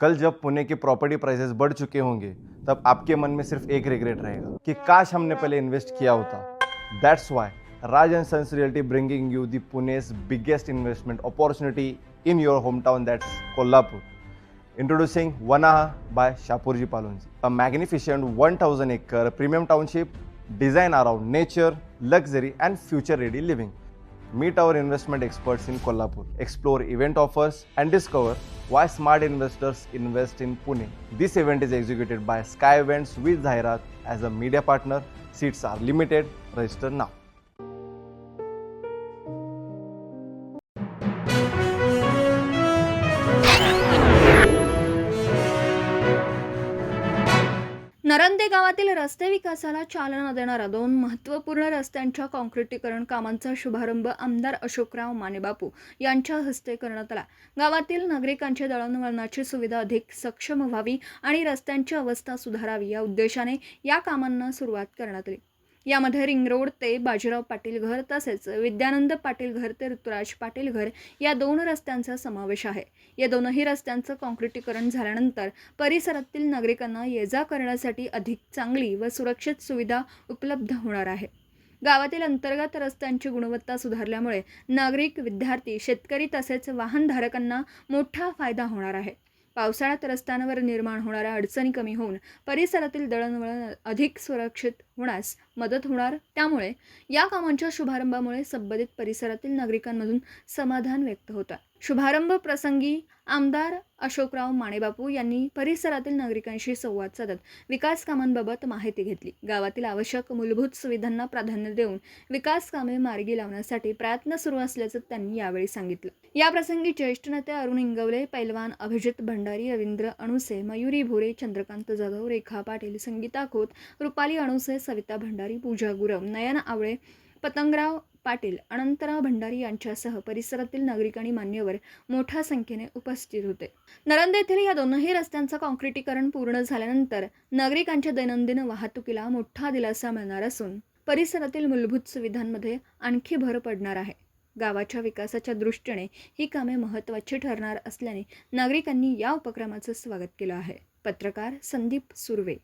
कल जब पुणे की प्रॉपर्टी प्राइसेस बढ़ चुके होंगे तब आपके मन में सिर्फ एक रिग्रेट रहेगा कि काश हमने पहले इन्वेस्ट किया होता। That's why Raj and sons realty bringing you the Pune's biggest investment opportunity in your hometown, that's Kolhapur. Introducing Vanaha by Shapurji Palonji, a magnificent 1000-acre premium township designed around nature, luxury and future-ready living. Meet our investment experts in Kolhapur, explore event offers and discover why smart investors invest in Pune. This event is executed by Sky Events with Zairat as a media partner. Seats are limited. Register now. Narande गावातील रस्ते विकासाला चालना देणाऱ्या 2 महत्त्वपूर्ण रस्त्यांच्या काँक्रिटीकरण कामांचा शुभारंभ आमदार अशोकराव मानेबापू यांच्या हस्ते करण्यात आला। गावातील नागरिकांची दळणवळणाची सुविधा अधिक सक्षम व्हावी आणि रस्त्यांची अवस्था सुधारावी या उद्देशाने या कामांना सुरुवात करण्यात आली। यामध्ये रिंग रोड ते बाजीराव पाटील घर तसेच विद्यानंद पाटील घर ते ऋतुराज पाटील घर या 2 रस्त्यांचा समावेश आहे। या दोनही रस्त्यांचं काँक्रिटीकरण झाल्यानंतर परिसरातील नागरिकांना ये-जा करण्यासाठी अधिक चांगली व सुरक्षित सुविधा उपलब्ध होणार आहे। गावातील अंतर्गत रस्त्यांची गुणवत्ता सुधारल्यामुळे नागरिक, विद्यार्थी, शेतकरी तसेच वाहनधारकांना मोठा फायदा होणार आहे। पावसाळ्यात रस्त्यांवर निर्माण होणाऱ्या अडचणी कमी होऊन परिसरातील दळणवळण अधिक सुरक्षित होण्यास मदत होणार। त्यामुळे या कामांच्या शुभारंभामुळे संबंधित परिसरातील नागरिकांमधून समाधान व्यक्त होत आहे। शुभारंभ प्रसंगी आमदार अशोकराव मानेबापू यांनी परिसरातील नागरिकांशी संवाद साधत विकास कामांबाबत माहिती घेतली। गावातील आवश्यक मूलभूत सुविधांना प्राधान्य देऊन विकास कामे मार्गी लावण्यासाठी प्रयत्न सुरू असल्याचं त्यांनी यावेळी सांगितलं। या प्रसंगी ज्येष्ठ नेते अरुण इंगवले, पैलवान अभिजित भंडारी, रवींद्र अणुसे, मयुरी भोरे, चंद्रकांत जाधव, रेखा पाटील, संगीता खोत, रुपाली अणुसे, सविता भंडारी, पूजा गुरव, नयन आवळे, पतंगराव पाटील, अनंतराव भंडारी यांच्यासह परिसरातील नागरिक आणि मान्यवर मोठ्या संख्येने उपस्थित होते। नरंदे येथील या दोनही रस्त्यांचं काँक्रिटीकरण पूर्ण झाल्यानंतर नागरिकांच्या दैनंदिन वाहतुकीला मोठा दिलासा मिळणार असून परिसरातील मूलभूत सुविधांमध्ये आणखी भर पडणार आहे। गावाच्या विकासाच्या दृष्टीने ही कामे महत्त्वाची ठरणार असल्याने नागरिकांनी या उपक्रमाचं स्वागत केलं आहे। पत्रकार संदीप सुर्वे।